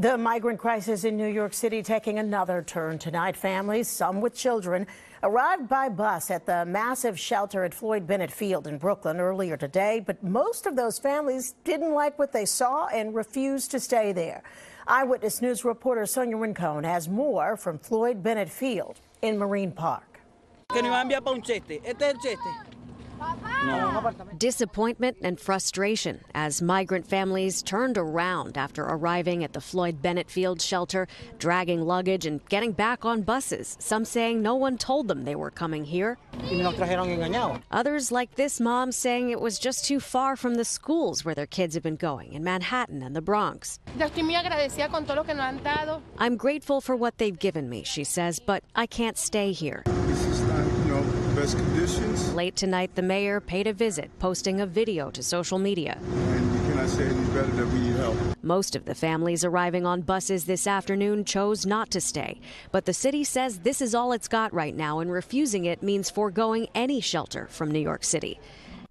The migrant crisis in New York City taking another turn tonight. Families, some with children, arrived by bus at the massive shelter at Floyd Bennett Field in Brooklyn earlier today. But most of those families didn't like what they saw and refused to stay there. Eyewitness News reporter Sonia Rincon has more from Floyd Bennett Field in Marine Park. Disappointment and frustration as migrant families turned around after arriving at the Floyd Bennett Field shelter, dragging luggage and getting back on buses, some saying no one told them they were coming here. Others, like this mom, saying it was just too far from the schools where their kids have been going in Manhattan and the Bronx. I'm grateful for what they've given me, she says, but I can't stay here. This is not, best conditions. Late tonight, the mayor paid a visit, posting a video to social media. And you cannot say any better that we need help. Most of the families arriving on buses this afternoon chose not to stay. But the city says this is all it's got right now, and refusing it means foregoing any shelter from New York City.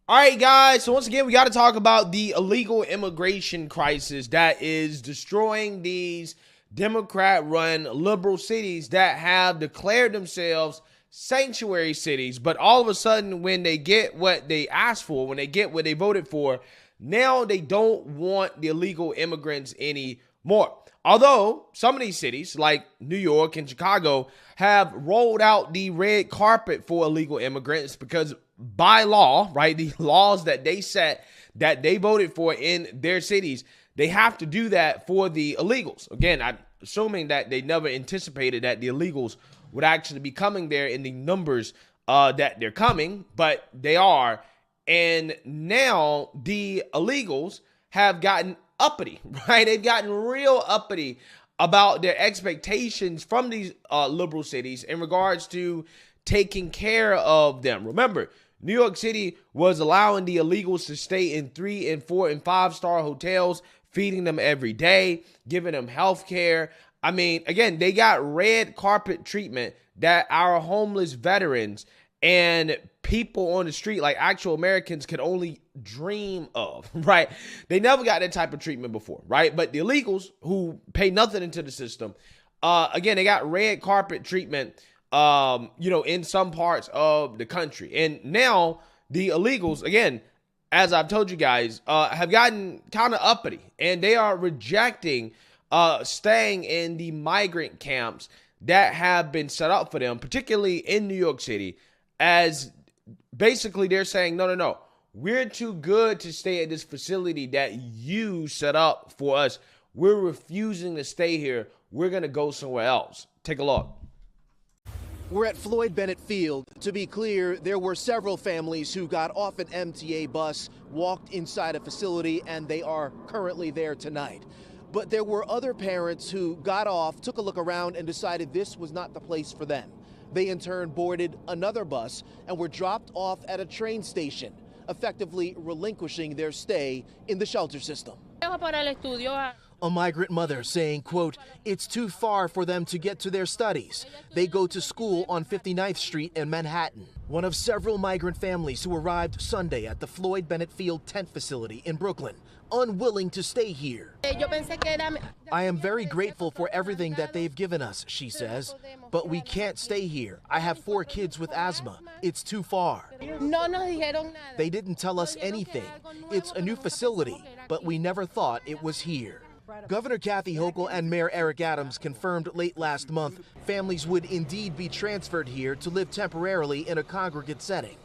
All right, guys, so once again, we got to talk about the illegal immigration crisis that is destroying these Democrat-run liberal cities that have declared themselves sanctuary cities. But all of a sudden, when they get what they asked for, when they get what they voted for, now they don't want the illegal immigrants anymore. Although some of these cities like New York and Chicago have rolled out the red carpet for illegal immigrants because by law, right, the laws that they set, that they voted for in their cities, they have to do that for the illegals. Again, I'm assuming that they never anticipated that the illegals would actually be coming there in the numbers that they're coming, but they are. And now the illegals have gotten uppity, right? They've gotten real uppity about their expectations from these liberal cities in regards to taking care of them. Remember, New York City was allowing the illegals to stay in 3 and 4 and 5-star hotels, feeding them every day, giving them health care. I mean, again, they got red carpet treatment that our homeless veterans and people on the street, like actual Americans, could only dream of, right? They never got that type of treatment before, right? But the illegals who pay nothing into the system, again, they got red carpet treatment, in some parts of the country. And now the illegals, again, as I've told you guys, have gotten kind of uppity, and they are rejecting staying in the migrant camps that have been set up for them, particularly in New York City, as basically they're saying, no, we're too good to stay at this facility that you set up for us. We're refusing to stay here. We're going to go somewhere else. Take a look. We're at Floyd Bennett Field. To be clear, there were several families who got off an MTA bus, walked inside a facility, and they are currently there tonight. But there were other parents who got off, took a look around, and decided this was not the place for them. They in turn boarded another bus and were dropped off at a train station, effectively relinquishing their stay in the shelter system. A migrant mother saying, quote, it's too far for them to get to their studies. They go to school on 59th Street in Manhattan. One of several migrant families who arrived Sunday at the Floyd Bennett Field tent facility in Brooklyn, unwilling to stay here. I am very grateful for everything that they've given us, she says, but we can't stay here. I have 4 kids with asthma. It's too far. They didn't tell us anything. It's a new facility, but we never thought it was here. Governor Kathy Hochul and Mayor Eric Adams confirmed late last month families would indeed be transferred here to live temporarily in a congregate setting.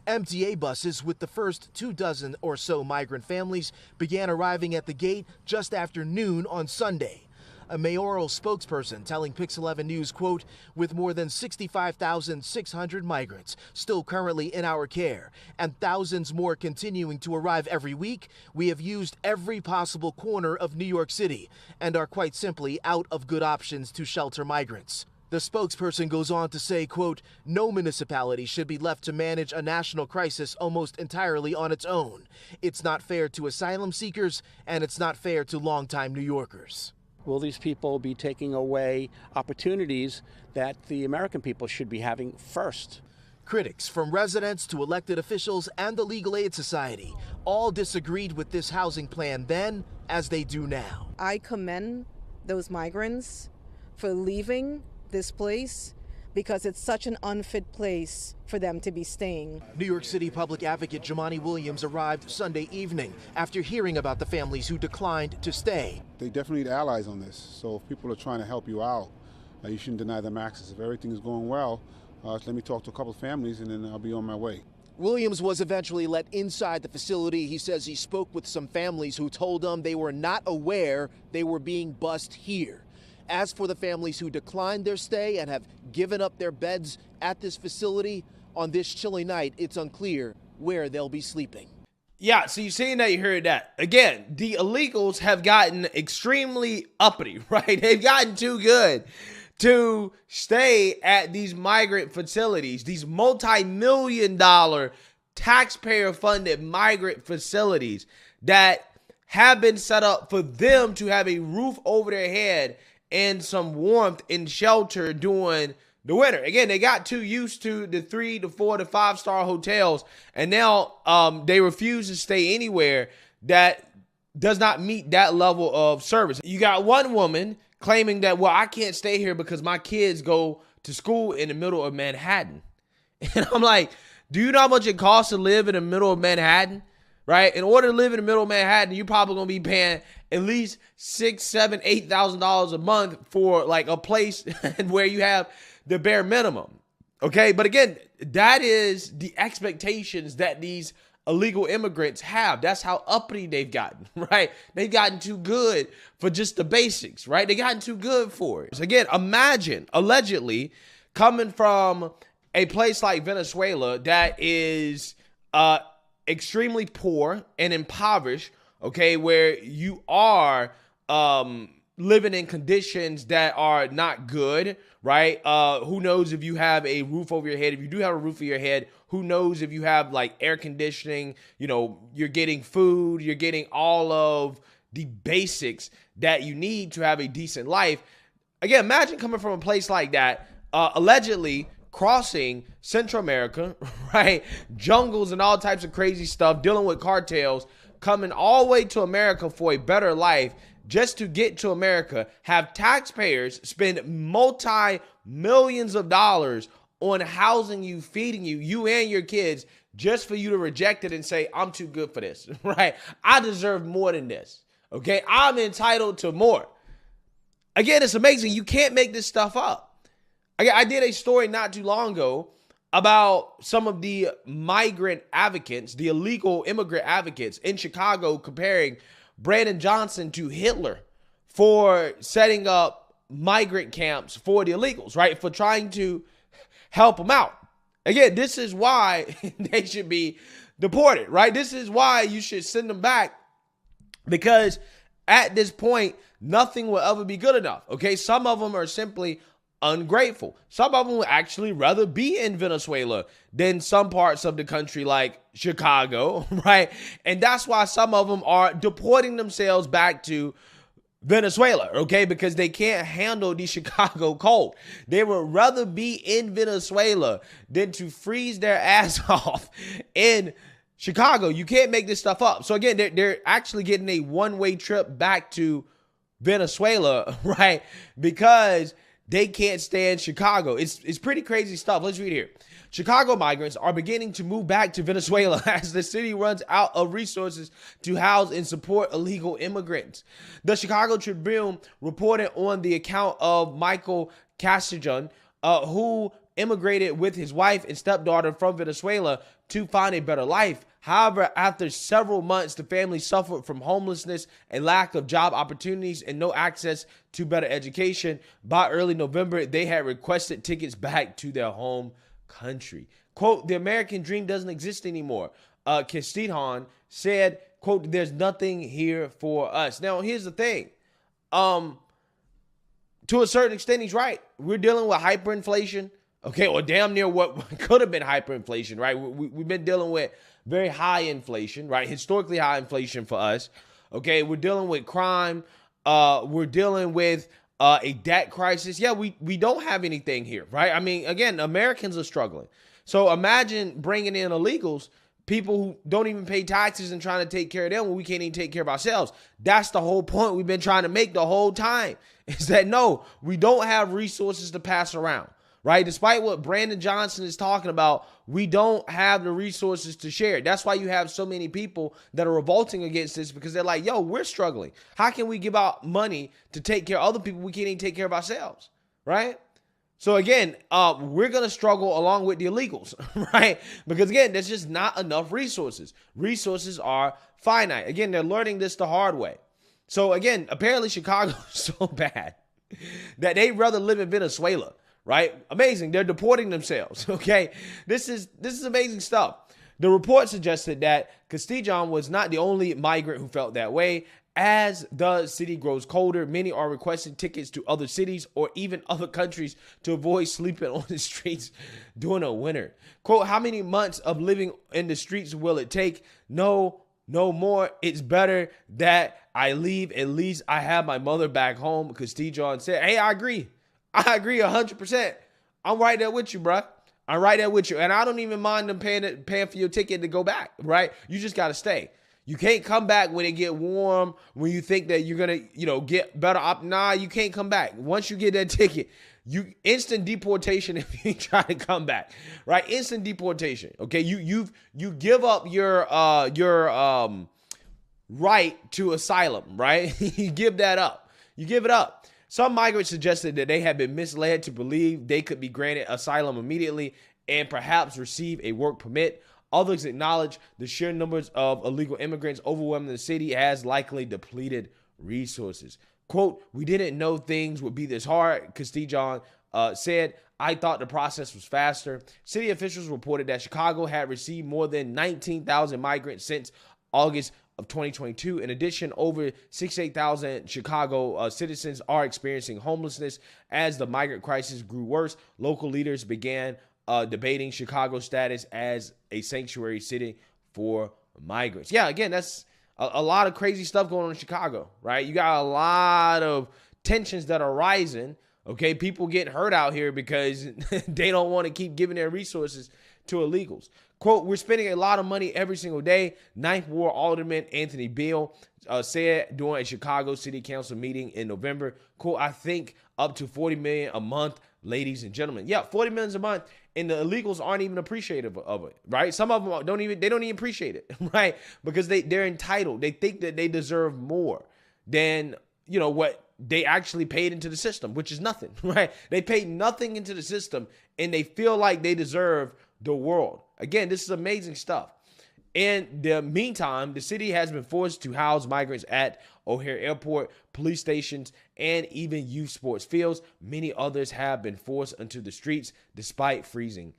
MTA buses with the first 24 or so migrant families began arriving at the gate just after noon on Sunday. A mayoral spokesperson telling Pix 11 News, quote, with more than 65,600 migrants still currently in our care and thousands more continuing to arrive every week, we have used every possible corner of New York City and are quite simply out of good options to shelter migrants. The spokesperson goes on to say, quote, no municipality should be left to manage a national crisis almost entirely on its own. It's not fair to asylum seekers, and it's not fair to longtime New Yorkers. Will these people be taking away opportunities that the American people should be having first? Critics, from residents to elected officials and the Legal Aid Society, all disagreed with this housing plan then as they do now. I commend those migrants for leaving this place because it's such an unfit place for them to be staying. New York City Public Advocate Jumaane Williams arrived Sunday evening after hearing about the families who declined to stay. They definitely need allies on this. So if people are trying to help you out, you shouldn't deny them access. If everything is going well, let me talk to a couple of families and then I'll be on my way. Williams was eventually let inside the facility. He says he spoke with some families who told him they were not aware they were being bused here. As for the families who declined their stay and have given up their beds at this facility, on this chilly night, it's unclear where they'll be sleeping. Yeah, so you're saying that, you heard that. Again, the illegals have gotten extremely uppity, right? They've gotten too good to stay at these migrant facilities, these multi-million-dollar taxpayer-funded migrant facilities that have been set up for them to have a roof over their head and some warmth and shelter during the winter. Again, they got too used to the 3 to 4 to 5-star hotels, and now they refuse to stay anywhere that does not meet that level of service. You got one woman claiming that, well, I can't stay here because my kids go to school in the middle of Manhattan. And I'm like, do you know how much it costs to live in the middle of Manhattan? Right? In order to live in the middle of Manhattan, you're probably going to be paying at least $6,000, $7,000, $8,000 a month for like a place where you have the bare minimum. Okay. But again, that is the expectations that these illegal immigrants have. That's how uppity they've gotten, right? They've gotten too good for just the basics, right? They've gotten too good for it. So again, imagine allegedly coming from a place like Venezuela that is, extremely poor and impoverished, okay, where you are living in conditions that are not good, right? Who knows if you have a roof over your head? If you do have a roof over your head, who knows if you have like air conditioning? You know, you're getting food, you're getting all of the basics that you need to have a decent life. Again, imagine coming from a place like that, allegedly crossing Central America, right? Jungles and all types of crazy stuff, dealing with cartels, coming all the way to America for a better life just to get to America, have taxpayers spend multi-millions of dollars on housing you, feeding you, you and your kids, just for you to reject it and say, I'm too good for this, right? I deserve more than this, okay? I'm entitled to more. Again, it's amazing. You can't make this stuff up. I did a story not too long ago about some of the migrant advocates, the illegal immigrant advocates in Chicago, comparing Brandon Johnson to Hitler for setting up migrant camps for the illegals, right? For trying to help them out. Again, this is why they should be deported, right? This is why you should send them back, because at this point, nothing will ever be good enough, okay? Some of them are simply ungrateful. Some of them would actually rather be in Venezuela than some parts of the country like Chicago, right? And that's why some of them are deporting themselves back to Venezuela, okay? Because they can't handle the Chicago cold. They would rather be in Venezuela than to freeze their ass off in Chicago. You can't make this stuff up. So again, they're actually getting a one-way trip back to Venezuela, right? Because they can't stand Chicago. It's pretty crazy stuff. Let's read here. Chicago migrants are beginning to move back to Venezuela as the city runs out of resources to house and support illegal immigrants. The Chicago Tribune reported on the account of Michael Castiglione, who immigrated with his wife and stepdaughter from Venezuela to find a better life. However, after several months, the family suffered from homelessness and lack of job opportunities and no access to better education. By early November, they had requested tickets back to their home country. Quote, the American dream doesn't exist anymore. Castiglione said, quote, there's nothing here for us. Now, here's the thing. To a certain extent, he's right. We're dealing with hyperinflation. Okay, or damn near what could have been hyperinflation, right? We've been dealing with very high inflation, right? Historically high inflation for us. Okay, we're dealing with crime. We're dealing with a debt crisis. Yeah, we don't have anything here, right? I mean, again, Americans are struggling. So imagine bringing in illegals, people who don't even pay taxes and trying to take care of them when we can't even take care of ourselves. That's the whole point we've been trying to make the whole time, is that no, we don't have resources to pass around, right? Despite what Brandon Johnson is talking about, we don't have the resources to share. That's why you have so many people that are revolting against this, because they're like, yo, we're struggling. How can we give out money to take care of other people we can't even take care of ourselves, right? So again, we're going to struggle along with the illegals, right? Because again, there's just not enough resources. Resources are finite. Again, they're learning this the hard way. So again, apparently Chicago is so bad that they'd rather live in Venezuela, right? Amazing. They're deporting themselves, okay? This is amazing stuff. The report suggested that Castiglione was not the only migrant who felt that way. As the city grows colder, many are requesting tickets to other cities or even other countries to avoid sleeping on the streets during the winter. Quote, how many months of living in the streets will it take? No more. It's better that I leave. At least I have my mother back home. Castiglione said, hey, I agree 100%. I'm right there with you, bruh. I'm right there with you. And I don't even mind them paying for your ticket to go back, right? You just got to stay. You can't come back when it get warm, when you think that you're going to, get better. Nah, you can't come back. Once you get that ticket, you instant deportation if you try to come back, right? Instant deportation. Okay. You give up your right to asylum, right? You give that up. You give it up. Some migrants suggested that they had been misled to believe they could be granted asylum immediately and perhaps receive a work permit. Others acknowledge the sheer numbers of illegal immigrants overwhelming the city has likely depleted resources. Quote, we didn't know things would be this hard, Castiglione said. I thought the process was faster. City officials reported that Chicago had received more than 19,000 migrants since August of 2022. In addition, over 68,000 Chicago citizens are experiencing homelessness. As the migrant crisis grew worse, local leaders began debating Chicago's status as a sanctuary city for migrants. Yeah, again, that's a lot of crazy stuff going on in Chicago, right? You got a lot of tensions that are rising, okay? People getting hurt out here because they don't want to keep giving their resources to illegals. Quote, we're spending a lot of money every single day. Ninth Ward Alderman Anthony Beale said during a Chicago City Council meeting in November, quote, I think up to $40 million a month, ladies and gentlemen. Yeah, $40 million a month. And the illegals aren't even appreciative of it, right? Some of them don't even appreciate it, right? Because they're entitled. They think that they deserve more than, what they actually paid into the system, which is nothing, right? They paid nothing into the system and they feel like they deserve the world. Again, this is amazing stuff. In the meantime, the city has been forced to house migrants at O'Hare Airport, police stations, and even youth sports fields. Many others have been forced into the streets despite freezing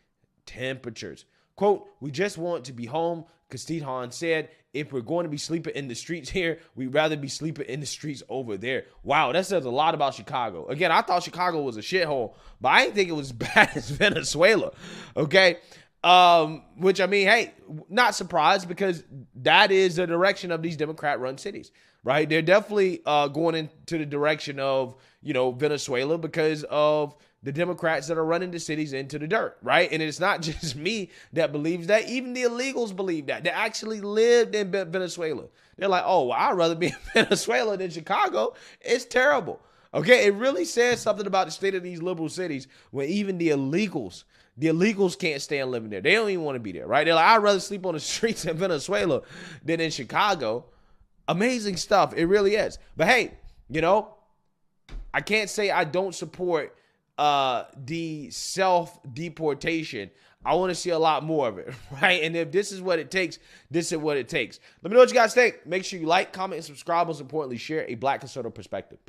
temperatures. Quote, we just want to be home, Castiglione said. If we're going to be sleeping in the streets here, we'd rather be sleeping in the streets over there. Wow, that says a lot about Chicago. Again, I thought Chicago was a shithole, but I didn't think it was as bad as Venezuela, okay? Which, I mean, hey, not surprised because that is the direction of these Democrat-run cities, right? They're definitely going into the direction of, Venezuela because of the Democrats that are running the cities into the dirt, right? And it's not just me that believes that. Even the illegals believe that. They actually lived in Venezuela. They're like, oh, well, I'd rather be in Venezuela than Chicago. It's terrible. Okay, it really says something about the state of these liberal cities when even the illegals can't stand living there. They don't even want to be there, right? They're like, I'd rather sleep on the streets in Venezuela than in Chicago. Amazing stuff. It really is. But hey, I can't say I don't support the self-deportation. I want to see a lot more of it, right? And if this is what it takes, this is what it takes. Let me know what you guys think. Make sure you like, comment, and subscribe. Most importantly, share a Black conservative perspective. Peace.